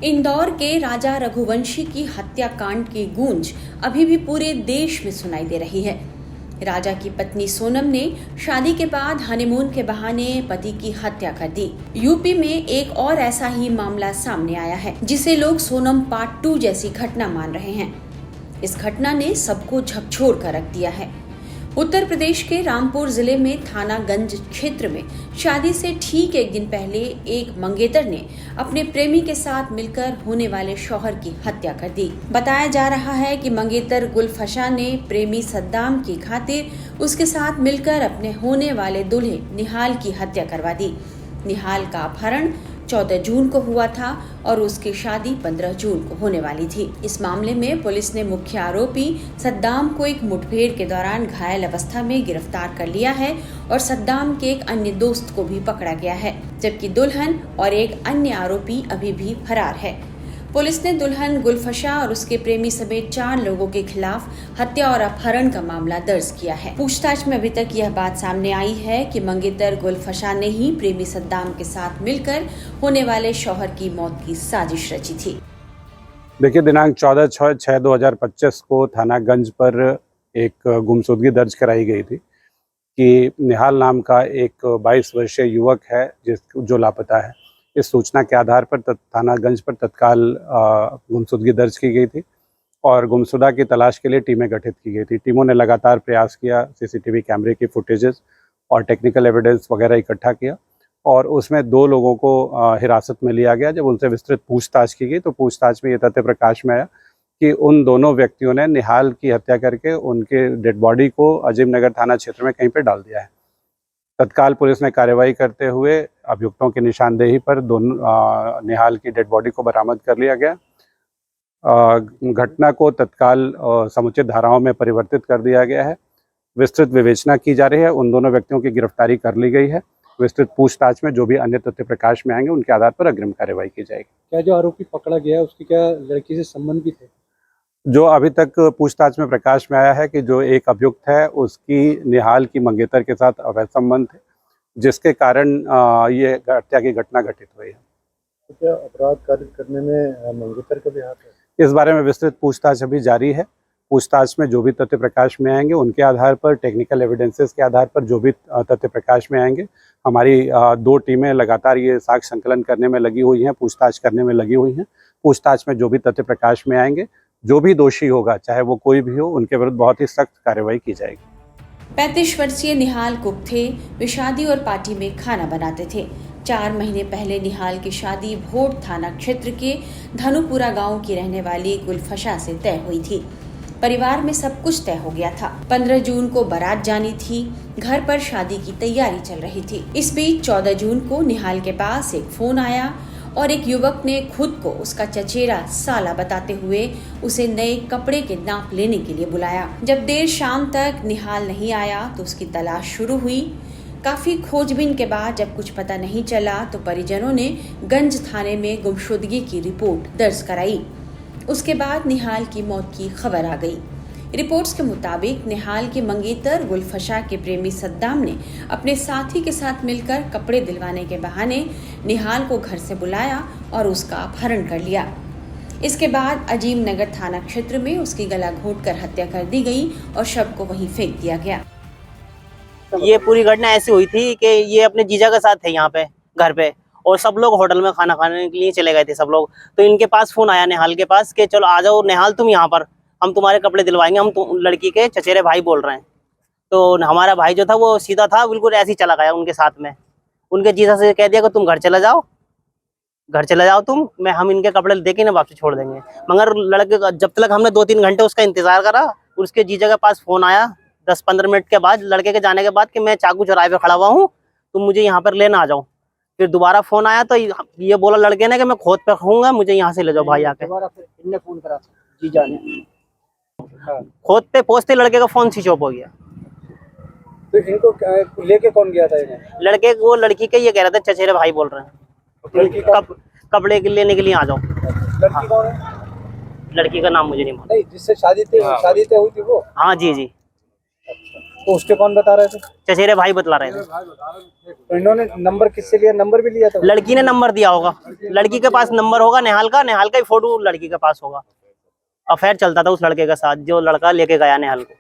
इंदौर के राजा रघुवंशी की हत्याकांड की गूंज अभी भी पूरे देश में सुनाई दे रही है। राजा की पत्नी सोनम ने शादी के बाद हनीमून के बहाने पति की हत्या कर दी। यूपी में एक और ऐसा ही मामला सामने आया है, जिसे लोग सोनम पार्ट 2 जैसी घटना मान रहे हैं। इस घटना ने सबको झकझोर कर रख दिया है। उत्तर प्रदेश के रामपुर जिले में थानागंज क्षेत्र में शादी से ठीक एक दिन पहले एक मंगेतर ने अपने प्रेमी के साथ मिलकर होने वाले शौहर की हत्या कर दी। बताया जा रहा है कि मंगेतर गुलफशा ने प्रेमी सद्दाम की खातिर उसके साथ मिलकर अपने होने वाले दूल्हे निहाल की हत्या करवा दी। निहाल का अपहरण 14 जून को हुआ था और उसकी शादी 15 जून को होने वाली थी। इस मामले में पुलिस ने मुख्य आरोपी सद्दाम को एक मुठभेड़ के दौरान घायल अवस्था में गिरफ्तार कर लिया है और सद्दाम के एक अन्य दोस्त को भी पकड़ा गया है, जबकि दुल्हन और एक अन्य आरोपी अभी भी फरार है। पुलिस ने दुल्हन गुलफशा और उसके प्रेमी समेत 4 लोगों के खिलाफ हत्या और अपहरण का मामला दर्ज किया है। पूछताछ में अभी तक यह बात सामने आई है कि मंगेतर गुलफशा ने ही प्रेमी सद्दाम के साथ मिलकर होने वाले शौहर की मौत की साजिश रची थी। देखिए, दिनांक 14/6/2025 को थानागंज पर एक गुमशुदगी दर्ज कराई गई थी कि निहाल नाम का एक 22 वर्षीय युवक है जो लापता है। इस सूचना के आधार पर थानागंज पर तत्काल गुमशुदगी दर्ज की गई थी और गुमशुदा की तलाश के लिए टीमें गठित की गई थी। टीमों ने लगातार प्रयास किया, सीसीटीवी कैमरे की फुटेजेस और टेक्निकल एविडेंस वगैरह इकट्ठा किया और उसमें 2 लोगों को हिरासत में लिया गया। जब उनसे विस्तृत पूछताछ की गई तो पूछताछ में ये तथ्य प्रकाश में आया कि उन दोनों व्यक्तियों ने निहाल की हत्या करके उनके डेड बॉडी को अजीमनगर थाना क्षेत्र में कहीं पर डाल दिया है। तत्काल पुलिस ने कार्रवाई करते हुए अभियुक्तों की निशानदेही पर दोनों निहाल की डेड बॉडी को बरामद कर लिया गया। घटना को तत्काल समुचित धाराओं में परिवर्तित कर दिया गया है। विस्तृत विवेचना की जा रही है। उन दोनों व्यक्तियों की गिरफ्तारी कर ली गई है। विस्तृत पूछताछ में जो भी अन्य तथ्य प्रकाश में आएंगे उनके आधार पर अग्रिम कार्रवाई की जाएगी। क्या जो आरोपी पकड़ा गया है उसकी क्या लड़की से संबंध भी थे? जो अभी तक पूछताछ में प्रकाश में आया है कि जो एक अभियुक्त है उसकी निहाल की मंगेतर के साथ अवैध संबंध थे, जिसके कारण ये हत्या की घटना घटित हुई है। तो क्या अपराध कार्य करने में मंगेतर का भी हाथ है? इस बारे में विस्तृत पूछताछ अभी जारी है। पूछताछ में जो भी तथ्य प्रकाश में आएंगे उनके आधार पर, टेक्निकल एविडेंसेस के आधार पर जो भी तथ्य प्रकाश में आएंगे, हमारी 2 टीमें लगातार ये साक्ष्य संकलन करने में लगी हुई हैं, पूछताछ करने में लगी हुई हैं। पूछताछ में जो भी तथ्य प्रकाश में आएंगे, जो भी दोषी होगा, चाहे वो कोई भी हो, उनके विरुद्ध बहुत ही सख्त कार्रवाई की जाएगी। 35 वर्षीय निहाल कुक थे। वे शादी और पार्टी में खाना बनाते थे। 4 महीने पहले निहाल की शादी भोट थाना क्षेत्र के धनुपुरा गांव की रहने वाली गुलफशा से तय हुई थी। परिवार में सब कुछ तय हो गया था। 15 जून को बारात जानी थी। घर पर शादी की तैयारी चल रही थी। इस बीच 14 जून को निहाल के पास एक फोन आया और एक युवक ने खुद को उसका चचेरा साला बताते हुए उसे नए कपड़े के नाप लेने के लिए बुलाया। जब देर शाम तक निहाल नहीं आया तो उसकी तलाश शुरू हुई। काफी खोजबीन के बाद जब कुछ पता नहीं चला तो परिजनों ने गंज थाने में गुमशुदगी की रिपोर्ट दर्ज कराई। उसके बाद निहाल की मौत की खबर आ गई। रिपोर्ट्स के मुताबिक निहाल के मंगेतर गुलफशा के प्रेमी सद्दाम ने अपने साथी के साथ मिलकर कपड़े दिलवाने के बहाने निहाल को घर से बुलाया और उसका अपहरण कर लिया। इसके बाद अजीमनगर थाना क्षेत्र में उसकी गला घोंटकर हत्या कर दी गई और शव को वहीं फेंक दिया गया। ये पूरी घटना ऐसी हुई थी कि ये अपने जीजा के साथ थे यहाँ पे घर पे और सब लोग होटल में खाना खाने के लिए चले गए थे सब लोग। तो इनके पास फोन आया निहाल के पास कि चलो आ जाओ निहाल, तुम यहाँ पर, हम तुम्हारे कपड़े दिलवाएंगे, हम लड़की के चचेरे भाई बोल रहे हैं। तो हमारा भाई जो था वो सीधा था, बिल्कुल ऐसे ही चला गया उनके साथ में। उनके जीजा से कह दिया कि तुम घर चले जाओ तुम, हम इनके कपड़े देके ना वापस छोड़ देंगे। मगर लड़के जब तक हमने 2-3 घंटे उसका इंतजार करा, उसके जीजा के पास फोन आया 10-15 मिनट के बाद, लड़के के जाने के बाद, कि मैं चाकू चौराहे पे खड़ा हुआ हूँ, तुम मुझे यहाँ पर लेना आ जाओ। फिर दोबारा फोन आया तो ये बोला लड़के ने कि मैं खोद पे खाऊंगा, मुझे यहाँ से ले जाओ भाई आके। इनने फोन करा जीजा ने। खोद पे पहुंचते लड़के का फोन स्विच ऑफ हो गया। तो इनको लेके कौन गया था इन्हें? लड़के वो लड़की के ये कह रहा था चचेरे भाई बोल रहे हैं, कपड़े लेने के लिए आ जाओ। लड़की कौन है? लड़की का नाम मुझे नहीं मालूम। नहीं, जिससे शादी तय हुई थी वो? हाँ जी। अच्छा। तो उसके कौन बता रहे थे? चचेरे भाई बतला रहे थे। तो इन्होंने नंबर किससे लिया? नंबर भी लिया था? लड़की ने नंबर दिया होगा, लड़की के पास नंबर होगा नेहाल का ही फोटो लड़की के पास होगा। अफेयर चलता था उस लड़के के साथ, जो लड़का लेके गया नेहाल को।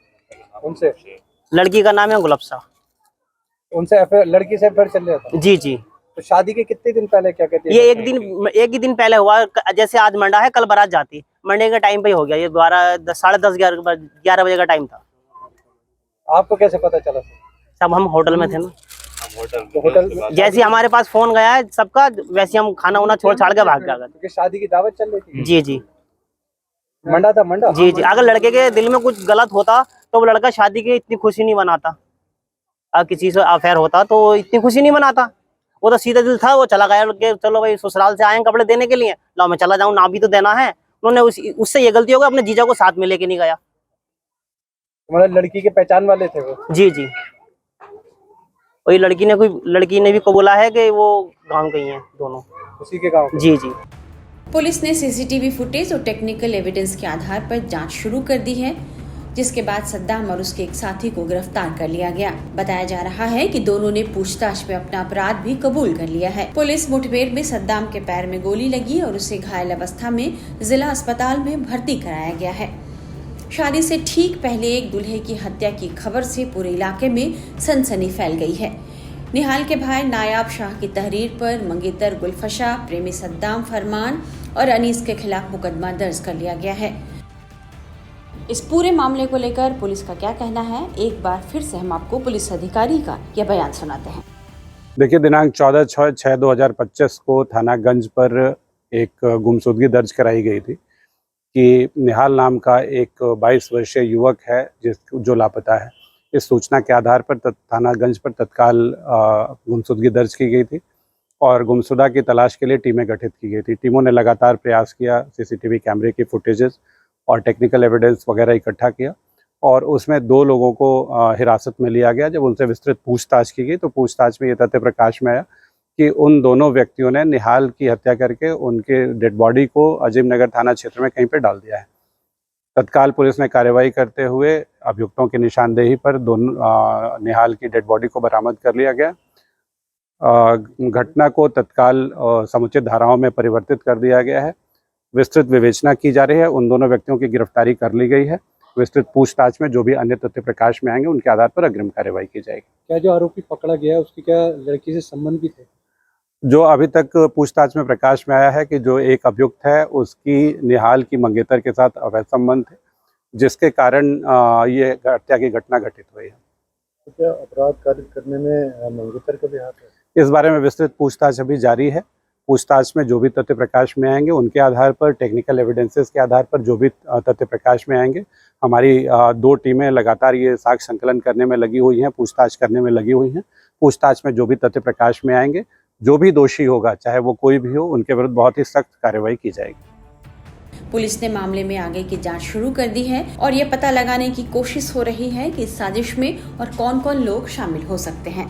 उनसे? लड़की का नाम है गुलफ्सा। उनसे अफेयर, लड़की से अफेयर चल रहा था? जी जी। तो शादी के कितने दिन पहले क्या कहते हैं? ये एक ही दिन पहले हुआ। जैसे आज मंडा है, कल बारात जाती, मंडे के टाइम पे ही हो गया। ये 10:30 11 बजे का टाइम था। आपको कैसे पता चला? सब हम होटल में थे ना। तो होटल जैसे हमारे पास फोन गया है सबका, वैसे हम खाना वाना छोड़ छाड़ के भाग गए। क्योंकि शादी की दावत चल रही थी? जी जी। मंडा था? मंडा? जी जी। अगर लड़के के दिल में कुछ गलत होता तो वो लड़का शादी की इतनी खुशी नहीं मनाता। अगर किसी से अफेयर होता तो इतनी खुशी नहीं मनाता। वो तो सीधा दिल था, वो चला गया कि चलो भाई ससुराल से आए हैं कपड़े देने के लिए, लो मैं चला जाऊं, ना भी तो देना है। उन्होंने उससे ये गलती हो गई, अपने जीजा को साथ में लेके नहीं गया। मतलब लड़की के पहचान वाले थे वो? जी जी। वही लड़की ने भी बोला है कि वो गांव गई हैं दोनों, उसी के गांव? जी जी। पुलिस ने सीसीटीवी फुटेज और टेक्निकल एविडेंस के आधार पर जांच शुरू कर दी है, जिसके बाद सद्दाम और उसके एक साथी को गिरफ्तार कर लिया गया। बताया जा रहा है कि दोनों ने पूछताछ में अपना अपराध भी कबूल कर लिया है। पुलिस मुठभेड़ में सद्दाम के पैर में गोली लगी और उसे घायल अवस्था में जिला अस्पताल में भर्ती कराया गया है। शादी से ठीक पहले एक दूल्हे की हत्या की खबर से पूरे इलाके में सनसनी फैल गई है। निहाल के भाई नायाब शाह की तहरीर पर मंगेतर गुलफशा, प्रेमी सद्दाम फरमान और अनीस के खिलाफ मुकदमा दर्ज कर लिया गया है। इस पूरे मामले को लेकर पुलिस का क्या कहना है, एक बार फिर से हम आपको पुलिस अधिकारी का यह बयान सुनाते हैं। देखिए, दिनांक 14/6/2025 को थाना गंज पर एक गुमशुदगी दर्ज कराई गई थी कि निहाल नाम का एक 22 वर्षीय युवक है जो लापता है। इस सूचना के आधार पर थाना गंज पर तत्काल गुमशुदगी दर्ज की गई थी और गुमशुदा की तलाश के लिए टीमें गठित की गई थी। टीमों ने लगातार प्रयास किया, सीसीटीवी कैमरे की फुटेजेस और टेक्निकल एविडेंस वगैरह इकट्ठा किया और उसमें 2 लोगों को हिरासत में लिया गया। जब उनसे विस्तृत पूछताछ की गई तो पूछताछ में ये तथ्य प्रकाश में आया कि उन दोनों व्यक्तियों ने निहाल की हत्या करके उनके डेड बॉडी को अजीम नगर थाना क्षेत्र में कहीं पर डाल दिया है। तत्काल पुलिस ने कार्रवाई करते हुए अभियुक्तों की निशानदेही पर निहाल की डेड बॉडी को बरामद कर लिया गया। घटना को तत्काल समुचित धाराओं में परिवर्तित कर दिया गया है। विस्तृत विवेचना की जा रही है। उन दोनों व्यक्तियों की गिरफ्तारी कर ली गई है। विस्तृत पूछताछ में जो भी अन्य तथ्य प्रकाश में आएंगे उनके आधार पर अग्रिम कार्रवाई की जाएगी। क्या जो आरोपी पकड़ा गया उसकी क्या लड़की से संबंध भी थे? जो अभी तक पूछताछ में प्रकाश में आया है कि जो एक अभियुक्त है उसकी निहाल की मंगेतर के साथ अवैध संबंध थे, जिसके कारण ये हत्या की घटना घटित हुई है। तो क्या अपराध कारित करने में मंगेतर का भी हाथ है? इस बारे में विस्तृत पूछताछ अभी जारी है। पूछताछ में जो भी तथ्य प्रकाश में आएंगे उनके आधार पर, टेक्निकल एविडेंसेस के आधार पर जो भी तथ्य प्रकाश में आएंगे, हमारी 2 टीमें लगातार ये साक्ष्य संकलन करने में लगी हुई हैं, पूछताछ करने में लगी हुई हैं। पूछताछ में जो भी तथ्य प्रकाश में आएंगे, जो भी दोषी होगा, चाहे वो कोई भी हो, उनके विरुद्ध बहुत ही सख्त कार्रवाई की जाएगी। पुलिस ने मामले में आगे की जांच शुरू कर दी है और ये पता लगाने की कोशिश हो रही है कि इस साजिश में और कौन-कौन लोग शामिल हो सकते हैं।